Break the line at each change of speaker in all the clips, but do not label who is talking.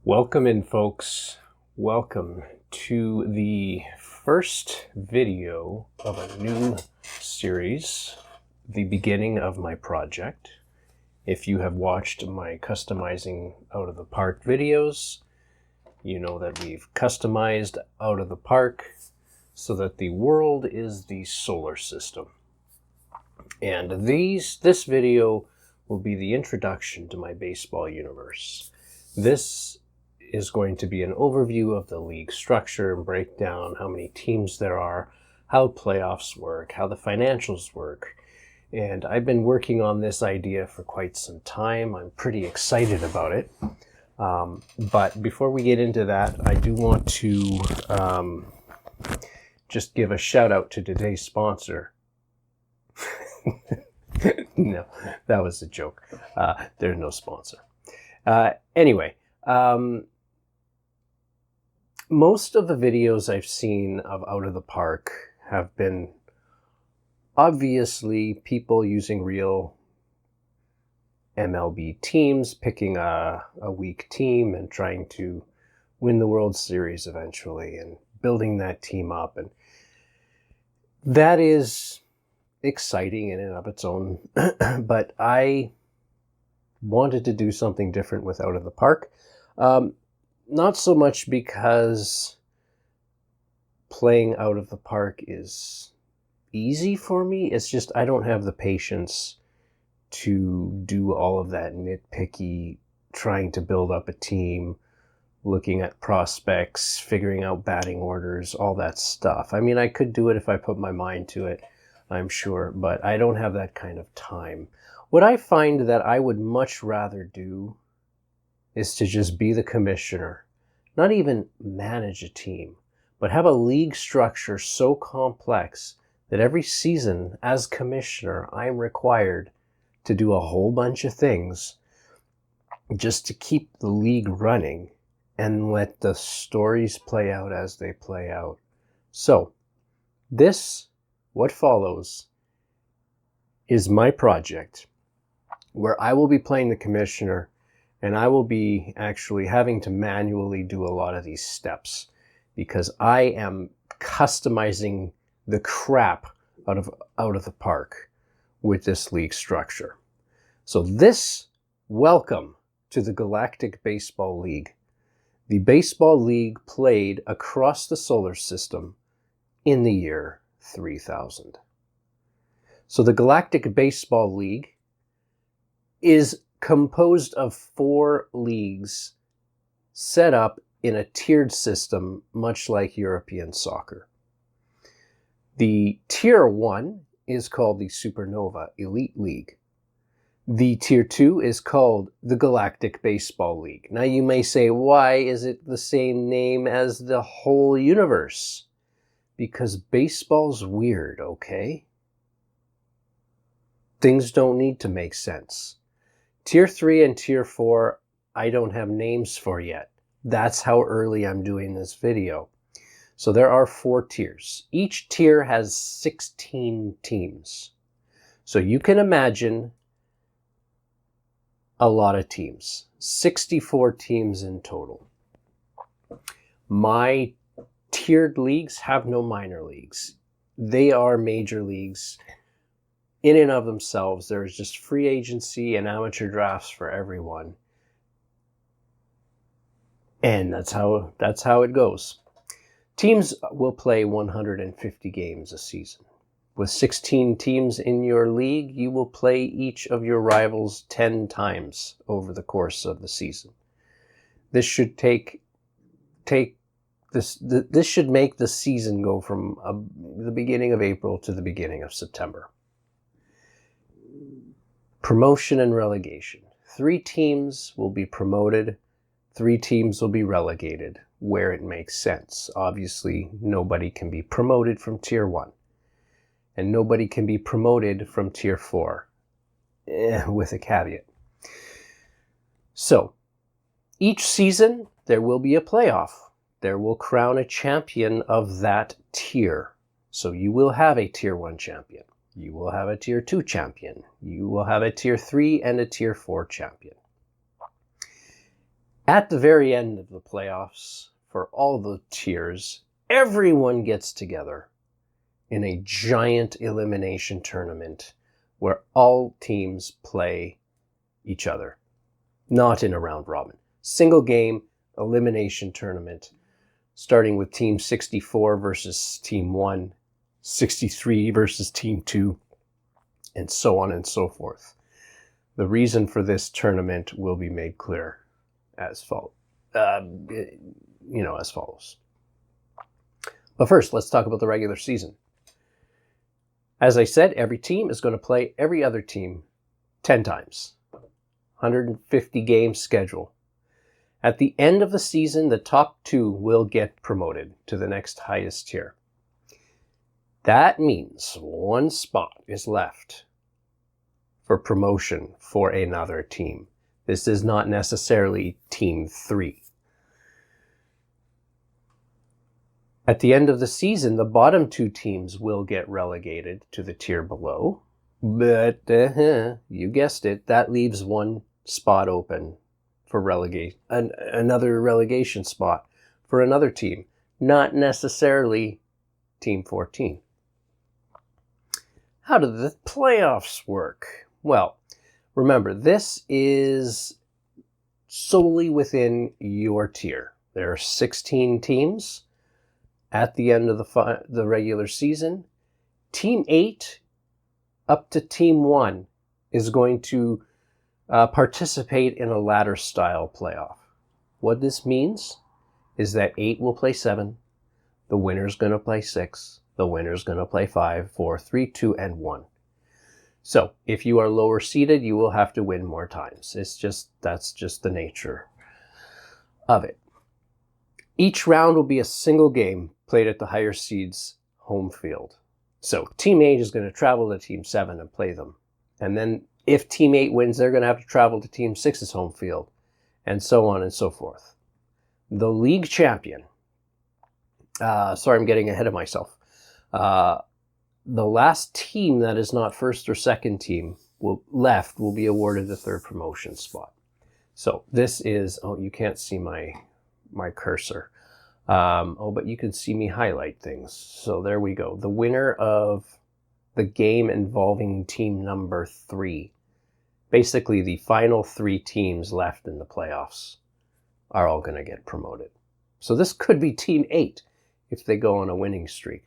Welcome in, folks. Welcome to the first video of a new series, the beginning of my project. If you have watched my customizing out of the park videos, you know that we've customized out of the park so that the world is the solar system. And this video will be the introduction to my baseball universe. This is going to be an overview of the league structure and break down how many teams there are, how playoffs work, how the financials work. And I've been working on this idea for quite some time. I'm pretty excited about it. But before we get into that, I do want to just give a shout out to today's sponsor. No, that was a joke. There's no sponsor. Anyway, most of the videos I've seen of Out of the Park have been obviously people using real MLB teams, picking a weak team and trying to win the World Series eventually and building that team up. And that is exciting in and of its own, but I wanted to do something different with Out of the Park. Not so much because playing Out of the Park is easy for me. It's just I don't have the patience to do all of that nitpicky, trying to build up a team, looking at prospects, figuring out batting orders, all that stuff. I mean, I could do it if I put my mind to it, I'm sure, but I don't have that kind of time. What I find that I would much rather do is to just be the commissioner, not even manage a team, but have a league structure so complex that every season as commissioner, I'm required to do a whole bunch of things just to keep the league running and let the stories play out as they play out. So what follows is my project where I will be playing the commissioner and I will be actually having to manually do a lot of these steps because I am customizing the crap out of the park with this league structure. So welcome to the Galactic Baseball League. The baseball league played across the solar system in the year 3000. So the Galactic Baseball League is composed of 4 leagues set up in a tiered system, much like European soccer. The Tier 1 is called the Supernova Elite League. The Tier 2 is called the Galactic Baseball League. Now you may say, why is it the same name as the whole universe? Because baseball's weird, okay? Things don't need to make sense. Tier 3 and Tier 4, I don't have names for yet. That's how early I'm doing this video. So there are 4 tiers. Each tier has 16 teams. So you can imagine a lot of teams. 64 teams in total. My tiered leagues have no minor leagues. They are major leagues. In and of themselves, there's just free agency and amateur drafts for everyone. And that's how it goes. Teams will play 150 games a season. With 16 teams in your league, you will play each of your rivals 10 times over the course of the season. This should this should make the season go from the beginning of April to the beginning of September. Promotion and relegation. 3 teams will be promoted, 3 teams will be relegated where it makes sense. Obviously, nobody can be promoted from Tier 1, and nobody can be promoted from Tier 4, with a caveat. So, each season, there will be a playoff. There will crown a champion of that tier. So you will have a Tier 1 champion. You will have a Tier 2 champion. You will have a Tier 3 and a Tier 4 champion. At the very end of the playoffs, for all the tiers, everyone gets together in a giant elimination tournament where all teams play each other, not in a round robin. Single game elimination tournament, starting with Team 64 versus Team 1, 63 versus Team 2, and so on and so forth. The reason for this tournament will be made clear as follows. As follows. But first, let's talk about the regular season. As I said, every team is going to play every other team 10 times. 150 game schedule. At the end of the season, the top 2 will get promoted to the next highest tier. That means 1 spot is left for promotion for another team. This is not necessarily Team 3. At the end of the season, the bottom 2 teams will get relegated to the tier below. But, you guessed it, that leaves 1 spot open for another relegation spot for another team, not necessarily Team 14. How do the playoffs work? Well, remember, this is solely within your tier. There are 16 teams at the end of the regular season. Team 8 up to Team 1 is going to participate in a ladder-style playoff. What this means is that 8 will play 7, the winner's going to play 6, the winner's going to play 5, 4, 3, 2, and 1. So, if you are lower seeded, you will have to win more times. That's just the nature of it. Each round will be a single game played at the higher seeds' home field. So, Team 8 is going to travel to Team 7 and play them. And then, if Team 8 wins, they're going to have to travel to Team 6's home field, and so on and so forth. The league champion, sorry, I'm getting ahead of myself. The last team that is not first or second team will be awarded the 3rd promotion spot. So this is, you can't see my cursor. But you can see me highlight things. So there we go. The winner of the game involving team number 3, basically the final 3 teams left in the playoffs, are all going to get promoted. So this could be Team 8 if they go on a winning streak.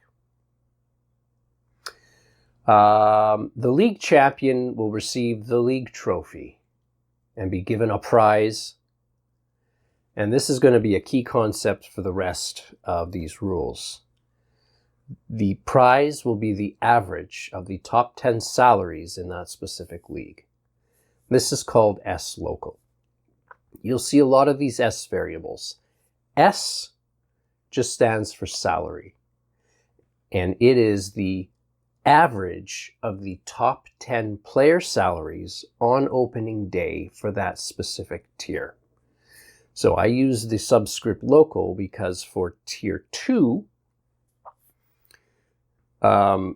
The league champion will receive the league trophy and be given a prize. And this is going to be a key concept for the rest of these rules. The prize will be the average of the top 10 salaries in that specific league. This is called S local. You'll see a lot of these S variables. S just stands for salary. And it is the average of the top 10 player salaries on opening day for that specific tier. So I use the subscript local because for tier 2, the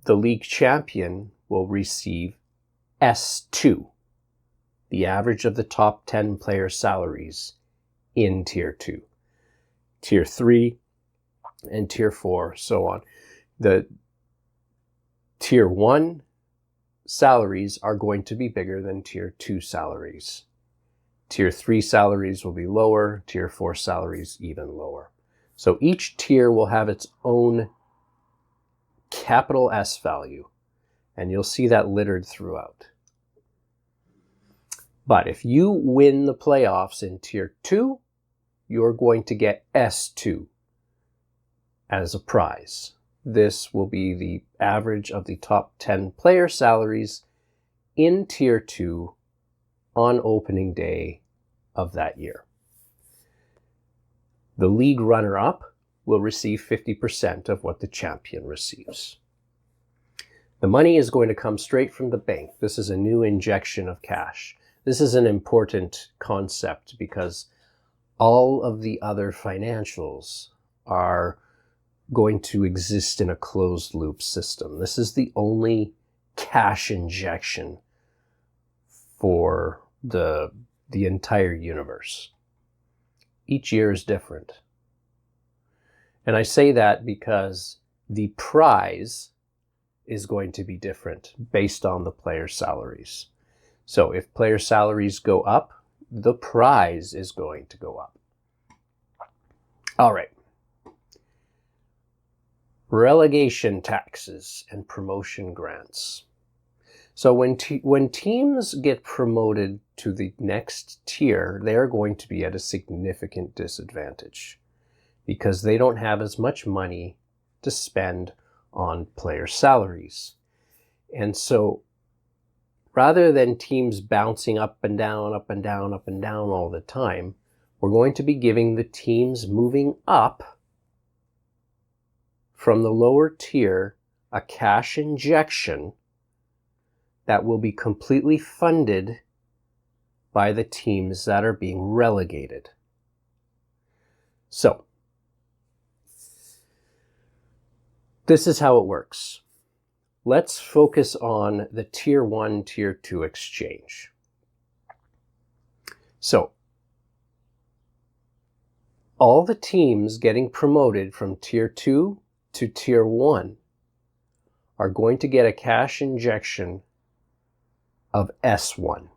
league champion will receive S2, the average of the top 10 player salaries in tier 2. Tier 3 and tier 4, so on. The tier 1 salaries are going to be bigger than tier 2 salaries. Tier 3 salaries will be lower, tier 4 salaries even lower. So each tier will have its own capital S value, and you'll see that littered throughout. But if you win the playoffs in tier 2, you're going to get S2 as a prize. This will be the average of the top 10 player salaries in tier 2 on opening day of that year. The league runner-up will receive 50% of what the champion receives. The money is going to come straight from the bank. This is a new injection of cash. This is an important concept because all of the other financials are going to exist in a closed loop system. This is the only cash injection for the entire universe. each year is different. And I say that because the prize is going to be different based on the players' salaries. So if player salaries go up, the prize is going to go up. All right. Relegation taxes and promotion grants. So when teams get promoted to the next tier, they're going to be at a significant disadvantage because they don't have as much money to spend on player salaries. And so rather than teams bouncing up and down, up and down, up and down all the time, we're going to be giving the teams moving up from the lower tier a cash injection that will be completely funded by the teams that are being relegated. So, this is how it works. Let's focus on the Tier 1, Tier 2 exchange. So, all the teams getting promoted from Tier 2 to Tier 1 are going to get a cash injection of S1,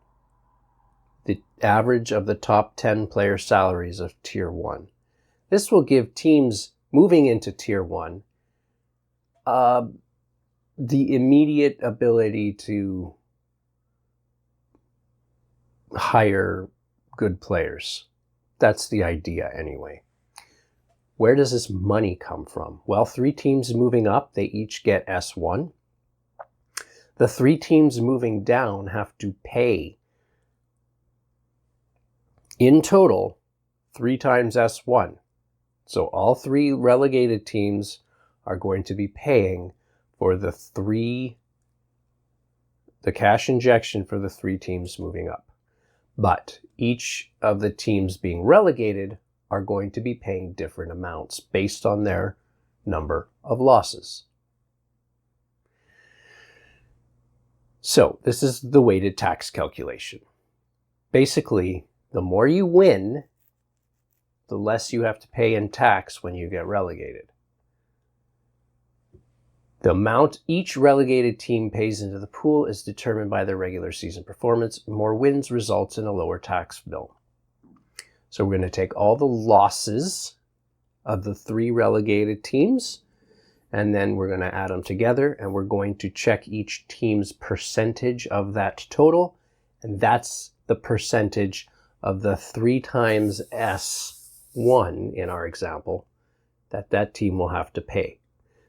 the average of the top 10 player salaries of Tier 1. This will give teams moving into Tier 1 the immediate ability to hire good players. That's the idea anyway. Where does this money come from? Well, 3 teams moving up, they each get S1. The 3 teams moving down have to pay, in total, 3 times S1. So all 3 relegated teams are going to be paying for the cash injection for the 3 teams moving up. But each of the teams being relegated are going to be paying different amounts based on their number of losses. So this is the weighted tax calculation. Basically, the more you win, the less you have to pay in tax when you get relegated. The amount each relegated team pays into the pool is determined by their regular season performance. More wins results in a lower tax bill. So we're going to take all the losses of the 3 relegated teams, and then we're going to add them together, and we're going to check each team's percentage of that total, and that's the percentage of the 3 times S1 in our example that team will have to pay.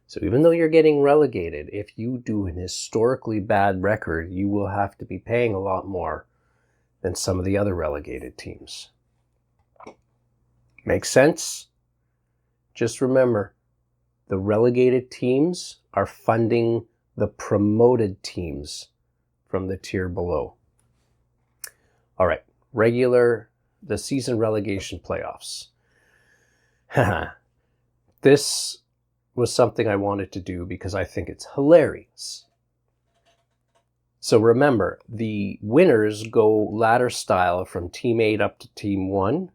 So even though you're getting relegated, if you do an historically bad record, you will have to be paying a lot more than some of the other relegated teams. Make sense? Just remember, the relegated teams are funding the promoted teams from the tier below. All right, the season relegation playoffs. This was something I wanted to do because I think it's hilarious. So remember, the winners go ladder style from Team 8 up to Team 1.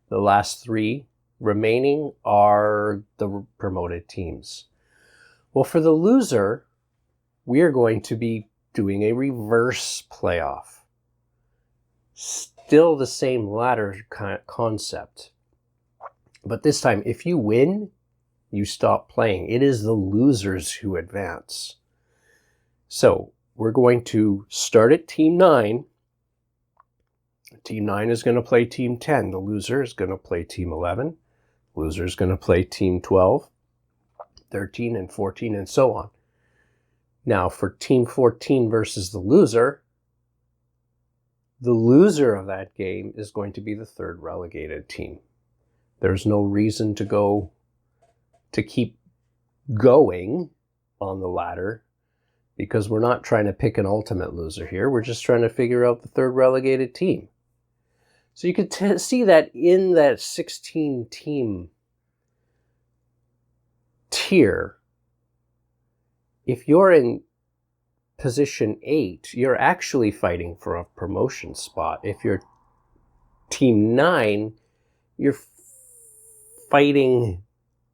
The last 3 remaining are the promoted teams. Well, for the loser, we are going to be doing a reverse playoff. Still the same ladder concept. But this time, if you win, you stop playing. It is the losers who advance. So we're going to start at Team 9. Team 9 is going to play Team 10. The loser is going to play Team 11. Loser is going to play Team 12, 13, and 14, and so on. Now, for Team 14 versus the loser of that game is going to be the 3rd relegated team. There's no reason to keep going on the ladder because we're not trying to pick an ultimate loser here. We're just trying to figure out the 3rd relegated team. So you can see that in that 16-team tier, if you're in position 8, you're actually fighting for a promotion spot. If you're Team 9, you're fighting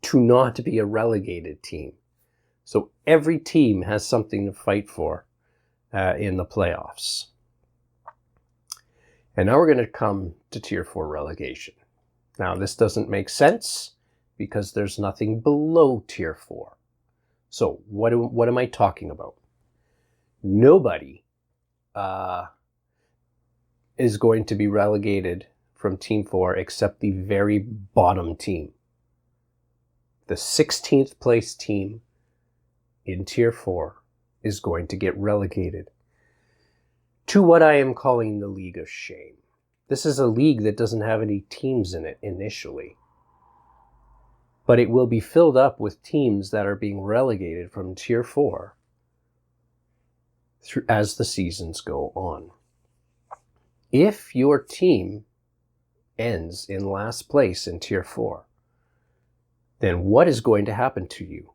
to not be a relegated team. So every team has something to fight for in the playoffs. And now we're going to come to Tier 4 relegation. Now, this doesn't make sense because there's nothing below Tier 4. So what am I talking about? Nobody is going to be relegated from Team 4 except the very bottom team. The 16th place team in Tier 4 is going to get relegated to what I am calling the League of Shame. This is a league that doesn't have any teams in it initially, but it will be filled up with teams that are being relegated from Tier 4 as the seasons go on. If your team ends in last place in Tier 4, then what is going to happen to you?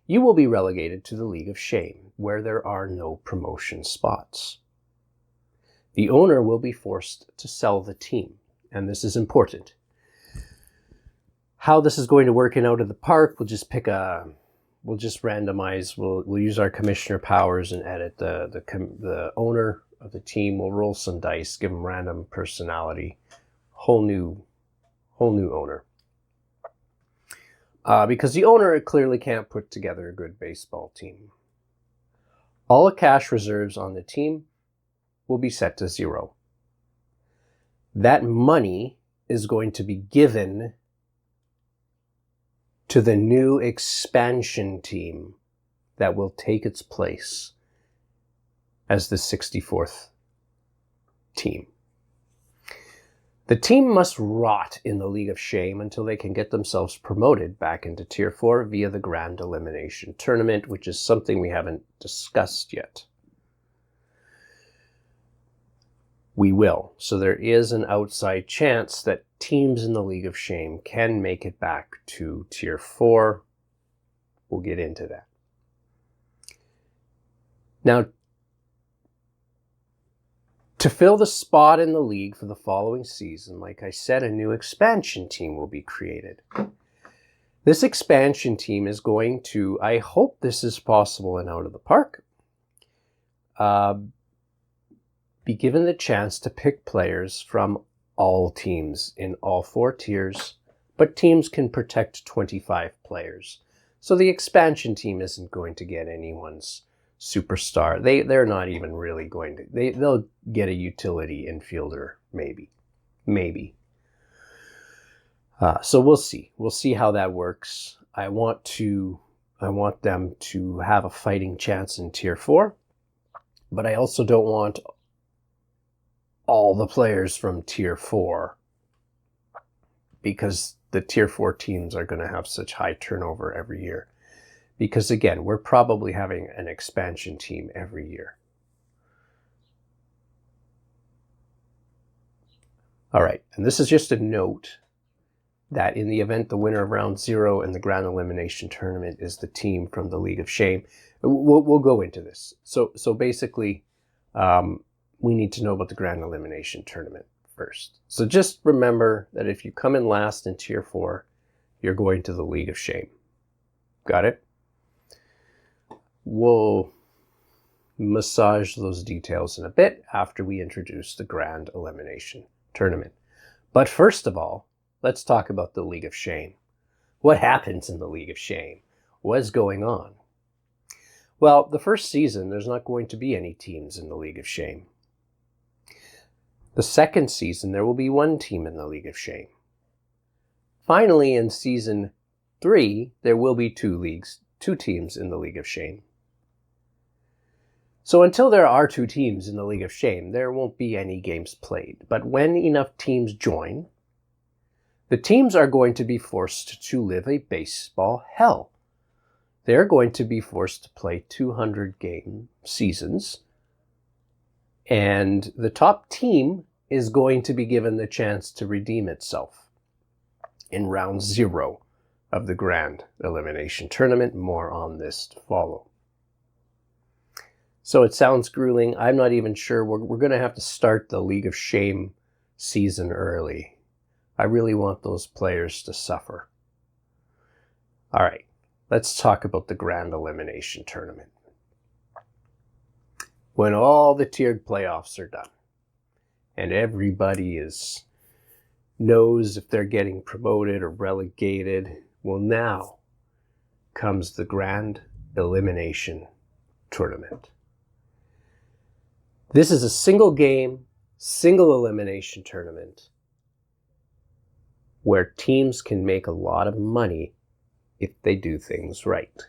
You will be relegated to the League of Shame, where there are no promotion spots. The owner will be forced to sell the team, and this is important. How this is going to work out of the park, we'll just randomize, we'll use our commissioner powers and edit the owner of the team. We'll roll some dice, give them random personality, whole new owner. Because the owner clearly can't put together a good baseball team. All cash reserves on the team will be set to 0. That money is going to be given to the new expansion team that will take its place as the 64th team. The team must rot in the League of Shame until they can get themselves promoted back into Tier 4 via the Grand Elimination Tournament, which is something we haven't discussed yet. We will. So there is an outside chance that teams in the League of Shame can make it back to Tier 4. We'll get into that. Now, to fill the spot in the league for the following season, like I said, a new expansion team will be created. This expansion team is going to, I hope this is possible and out of the park, be given the chance to pick players from all teams in all 4 tiers, but teams can protect 25 players. So the expansion team isn't going to get anyone's superstar. They're not even really going to. They'll get a utility infielder, maybe. So we'll see. We'll see how that works. I want them to have a fighting chance in Tier 4, but I also don't want all the players from Tier 4 because the Tier 4 teams are going to have such high turnover every year. Because again, we're probably having an expansion team every year. All right, and this is just a note that in the event the winner of round 0 in the Grand Elimination Tournament is the team from the League of Shame, we'll go into this. So basically, we need to know about the Grand Elimination Tournament first. So just remember that if you come in last in Tier 4, you're going to the League of Shame. Got it? We'll massage those details in a bit after we introduce the Grand Elimination Tournament. But first of all, let's talk about the League of Shame. What happens in the League of Shame? What's going on? Well, the first season, there's not going to be any teams in the League of Shame. The second season, there will be 1 team in the League of Shame. Finally, in Season 3, there will be 2 teams in the League of Shame. So until there are 2 teams in the League of Shame, there won't be any games played. But when enough teams join, the teams are going to be forced to live a baseball hell. They're going to be forced to play 200-game seasons, and the top team is going to be given the chance to redeem itself in round 0 of the Grand Elimination Tournament. More on this to follow. So it sounds grueling. I'm not even sure. We're going to have to start the League of Shame season early. I really want those players to suffer. All right, let's talk about the Grand Elimination Tournament. When all the tiered playoffs are done and everybody knows if they're getting promoted or relegated, well, now comes the Grand Elimination Tournament. This is a single game, single elimination tournament where teams can make a lot of money if they do things right.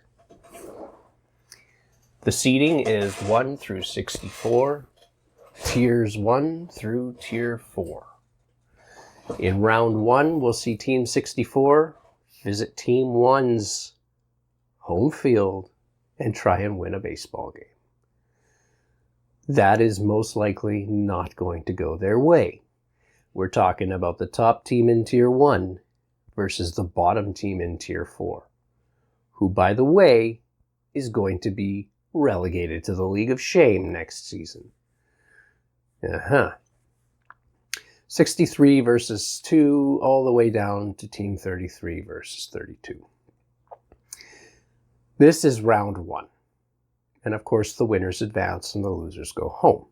The seeding is 1 through 64, tiers 1 through tier 4. In round 1, we'll see Team 64 visit Team 1's home field and try and win a baseball game. That is most likely not going to go their way. We're talking about the top team in Tier 1 versus the bottom team in Tier 4, who, by the way, is going to be relegated to the League of Shame next season. 63 versus 2, all the way down to Team 33 versus 32. This is round 1. And of course, the winners advance and the losers go home.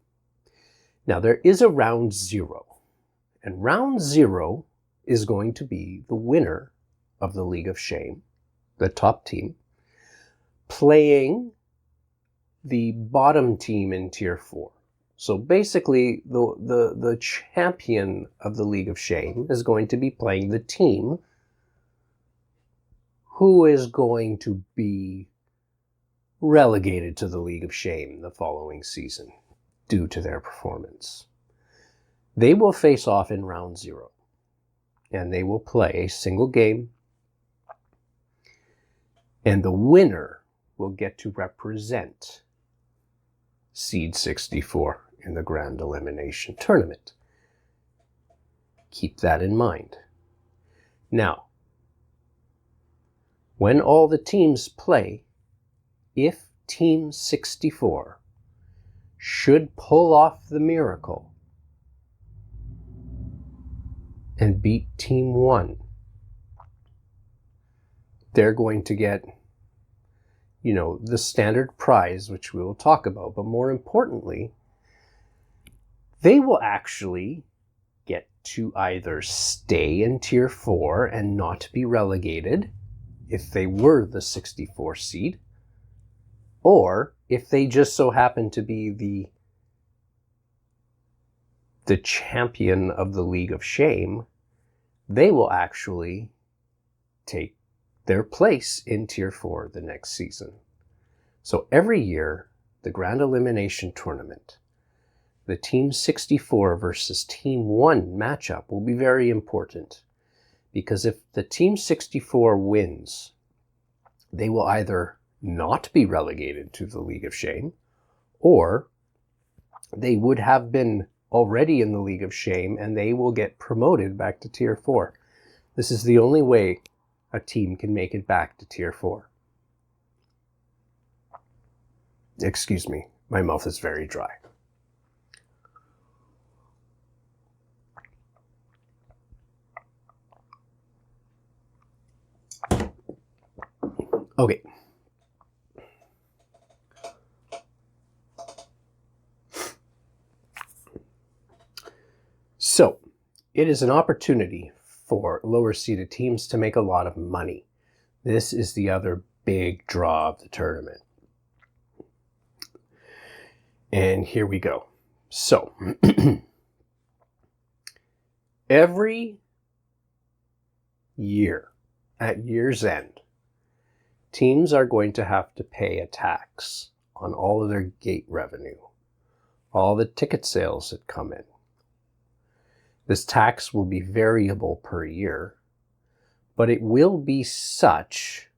Now, there is a round 0. And round 0 is going to be the winner of the League of Shame, the top team, playing the bottom team in Tier 4. So basically, the champion of the League of Shame is going to be playing the team who is going to be relegated to the League of Shame the following season due to their performance. They will face off in round 0, and they will play a single game, and the winner will get to represent Seed 64 in the Grand Elimination Tournament. Keep that in mind. Now, when all the teams play, if Team 64 should pull off the miracle and beat Team 1, they're going to get, the standard prize, which we will talk about. But more importantly, they will actually get to either stay in Tier 4 and not be relegated if they were the 64 seed, or if they just so happen to be the champion of the League of Shame, they will actually take their place in Tier 4 the next season. So every year, the Grand Elimination Tournament, the Team 64 versus Team 1 matchup will be very important, because if the Team 64 wins, they will either not be relegated to the League of Shame, or they would have been already in the League of Shame and they will get promoted back to Tier 4. This is the only way a team can make it back to Tier 4. Excuse me, my mouth is very dry. Okay. So, it is an opportunity for lower seeded teams to make a lot of money. This is the other big draw of the tournament. And here we go. So, every year, at year's end, teams are going to have to pay a tax on all of their gate revenue, all the ticket sales that come in. This tax will be variable per year, but it will be such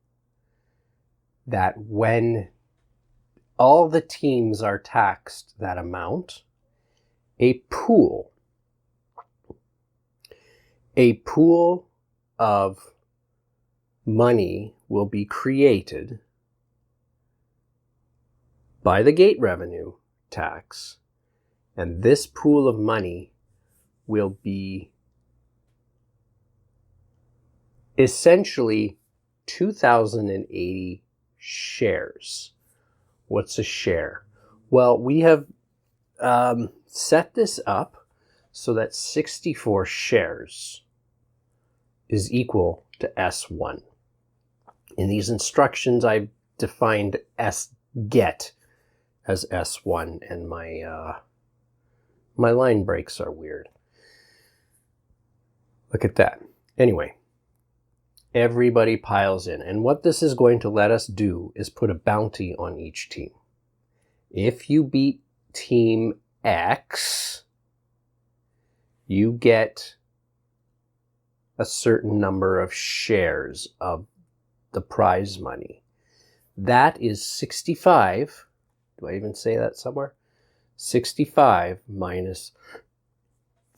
that when all the teams are taxed that amount, a pool of money will be created by the gate revenue tax, and this pool of money will be essentially 2,080 shares. What's a share? Well, we have set this up so that 64 shares is equal to S1. In these instructions, I've defined get as S1, and my line breaks are weird. Look at that. Anyway, everybody piles in, and what this is going to let us do is put a bounty on each team. If you beat Team X, you get a certain number of shares of the prize money. That is 65. Do I even say that somewhere? 65 minus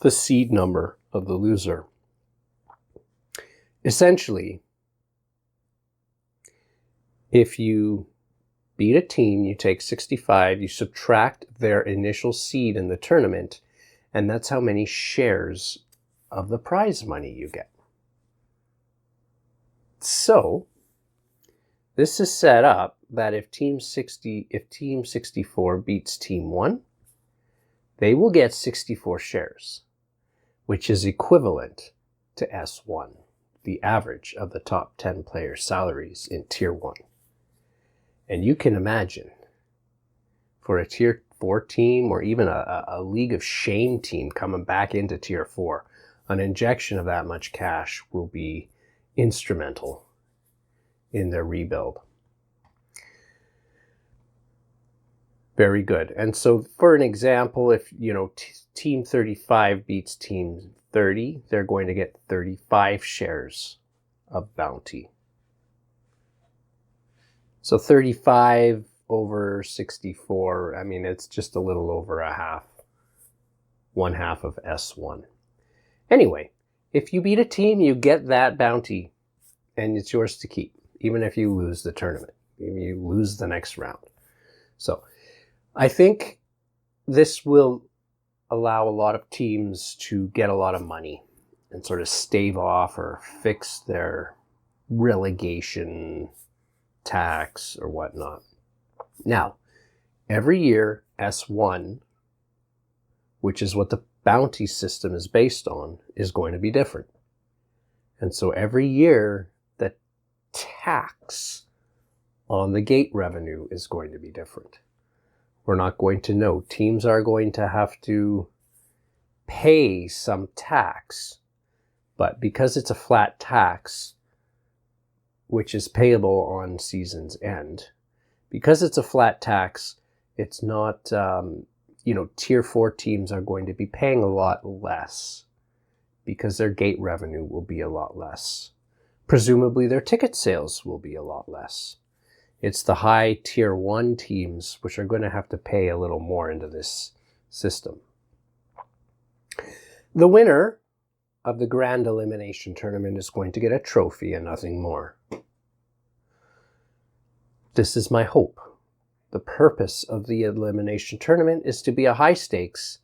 the seed number of the loser. Essentially, if you beat a team, you take 65, you subtract their initial seed in the tournament, and that's how many shares of the prize money you get. So, this is set up that if Team 64 beats Team 1, they will get 64 shares, which is equivalent to S1, the average of the top 10 players' salaries in Tier 1. And you can imagine, for a Tier 4 team or even a League of Shame team coming back into Tier 4, an injection of that much cash will be instrumental in their rebuild. Very good. And so for an example, if Team 35 beats Team 30, they're going to get 35 shares of bounty. So 35 over 64, I mean, it's just a little over one half of S1. Anyway, if you beat a team, you get that bounty, and it's yours to keep, even if you lose the tournament, even if you lose the next round. So I think this will allow a lot of teams to get a lot of money and sort of stave off or fix their relegation tax or whatnot. Now, every year, S1, which is what the bounty system is based on, is going to be different. And so every year, the tax on the gate revenue is going to be different. We're not going to know. Teams are going to have to pay some tax, but because it's a flat tax, which is payable on season's end, because it's a flat tax, it's not, Tier 4 teams are going to be paying a lot less because their gate revenue will be a lot less. Presumably their ticket sales will be a lot less. It's the high Tier 1 teams which are going to have to pay a little more into this system. The winner of the Grand Elimination Tournament is going to get a trophy and nothing more. This is my hope. The purpose of the Elimination Tournament is to be a high-stakes,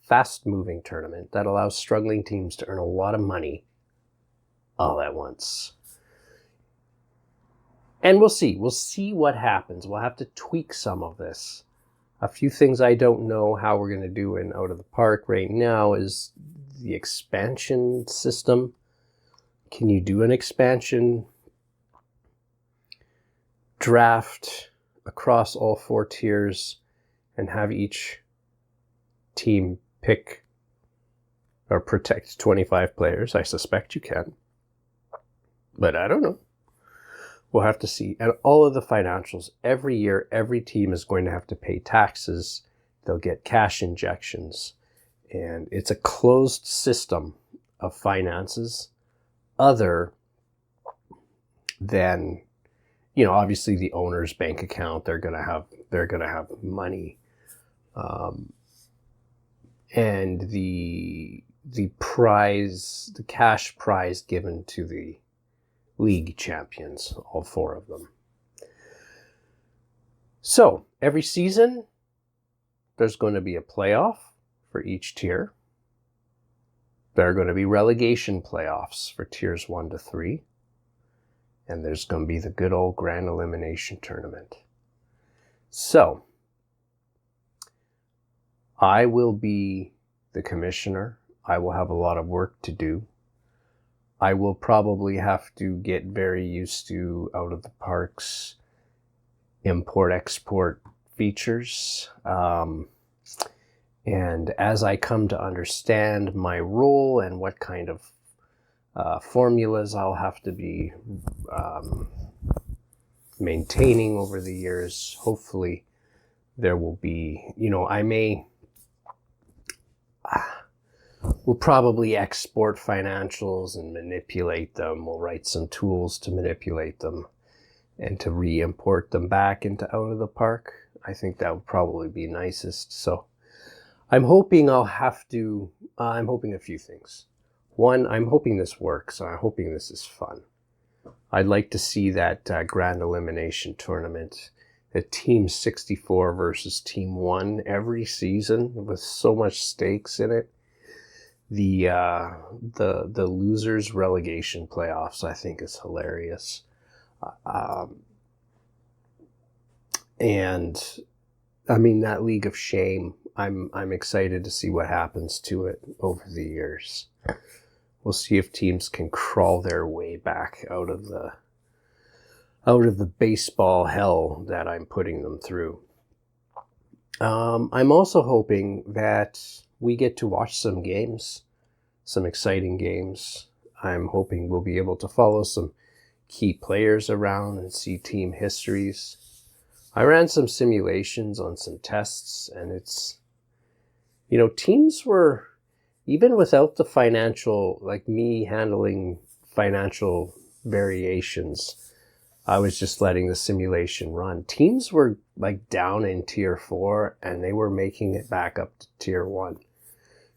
fast-moving tournament that allows struggling teams to earn a lot of money all at once. And we'll see. We'll see what happens. We'll have to tweak some of this. A few things I don't know how we're going to do in Out of the Park right now is the expansion system. Can you do an expansion draft across all 4 tiers and have each team pick or protect 25 players? I suspect you can, but I don't know. We'll have to see. And all of the financials, every year, every team is going to have to pay taxes. They'll get cash injections. And it's a closed system of finances other than, obviously the owner's bank account. They're going to have money. And the prize, the cash prize given to the league champions, all 4 of them. So every season, there's going to be a playoff for each tier. There are going to be relegation playoffs for tiers 1 to 3. and there's going to be the good old grand elimination tournament. So, I will be the commissioner. I will have a lot of work to do. I will probably have to get very used to out of the parks import-export features. And as I come to understand my role and what kind of formulas I'll have to be maintaining over the years, hopefully there will be, we'll probably export financials and manipulate them. We'll write some tools to manipulate them and to re-import them back into out of the park. I think that would probably be nicest. So I'm hoping I'm hoping a few things. One, I'm hoping this works. I'm hoping this is fun. I'd like to see that grand elimination tournament, the Team 64 versus Team 1 every season with so much stakes in it. The losers relegation playoffs, I think, is hilarious. And I mean, that League of Shame, I'm excited to see what happens to it over the years. We'll see if teams can crawl their way back out of the baseball hell that I'm putting them through. I'm also hoping that we get to watch some games, some exciting games. I'm hoping we'll be able to follow some key players around and see team histories. I ran some simulations on some tests, and it's, teams were, even without the financial, like me handling financial variations, I was just letting the simulation run. Teams were like down in tier 4 and they were making it back up to tier 1.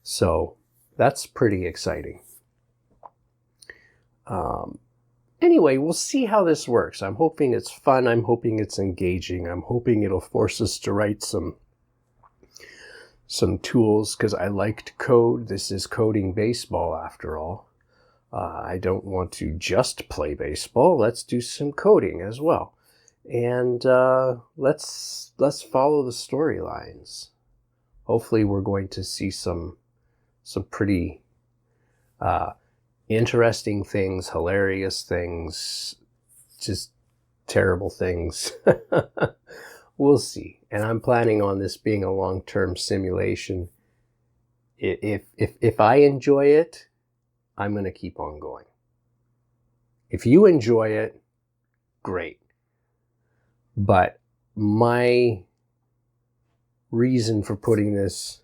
So that's pretty exciting. Anyway, we'll see how this works. I'm hoping it's fun. I'm hoping it's engaging. I'm hoping it'll force us to write some tools, because I like to code. This is coding baseball after all. I don't want to just play baseball. Let's do some coding as well. And let's follow the storylines. Hopefully we're going to see some pretty interesting things, hilarious things, just terrible things. We'll see. And I'm planning on this being a long-term simulation. If I enjoy it, I'm going to keep on going. If you enjoy it, great. But my reason for putting this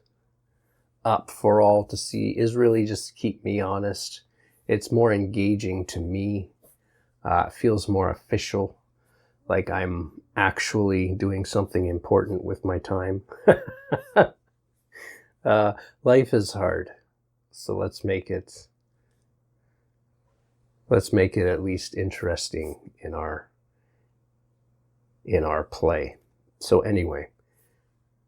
up for all to see is really just to keep me honest. It's more engaging to me. It feels more official, like I'm actually doing something important with my time. Life is hard, so let's make it at least interesting in our play. So anyway,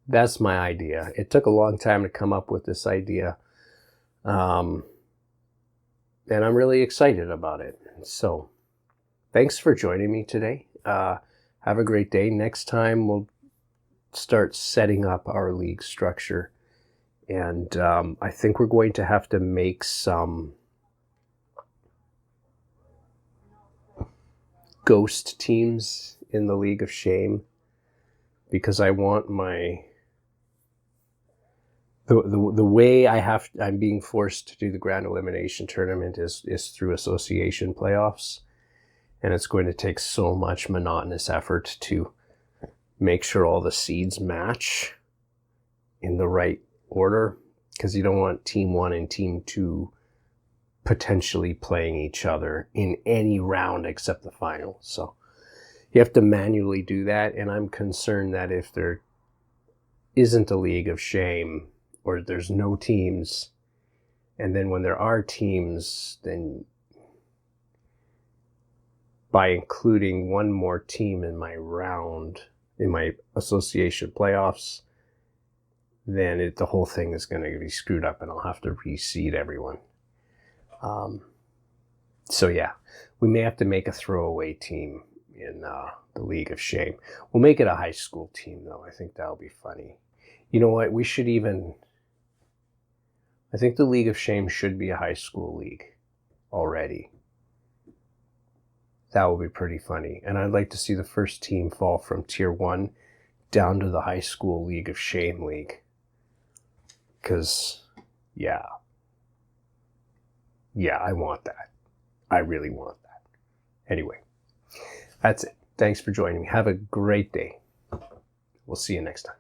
that's my idea. It took a long time to come up with this idea. And I'm really excited about it. So thanks for joining me today. Have a great day. Next time we'll start setting up our league structure. And I think we're going to have to make some ghost teams in the League of Shame, because I want the way I'm being forced to do the grand elimination tournament is through association playoffs, and it's going to take so much monotonous effort to make sure all the seeds match in the right order, because you don't want team 1 and team 2 potentially playing each other in any round except the final. So you have to manually do that, and I'm concerned that if there isn't a League of Shame, or there's no teams, and then when there are teams, then by including one more team in my round, in my association playoffs, then the whole thing is going to be screwed up and I'll have to reseed everyone. So yeah, we may have to make a throwaway team in the League of Shame. We'll make it a high school team, though. I think that'll be funny. You know what? We should even... I think the League of Shame should be a high school league already. That would be pretty funny. And I'd like to see the first team fall from Tier 1 down to the high school League of Shame league. Because, yeah. Yeah, I want that. I really want that. Anyway, that's it. Thanks for joining me. Have a great day. We'll see you next time.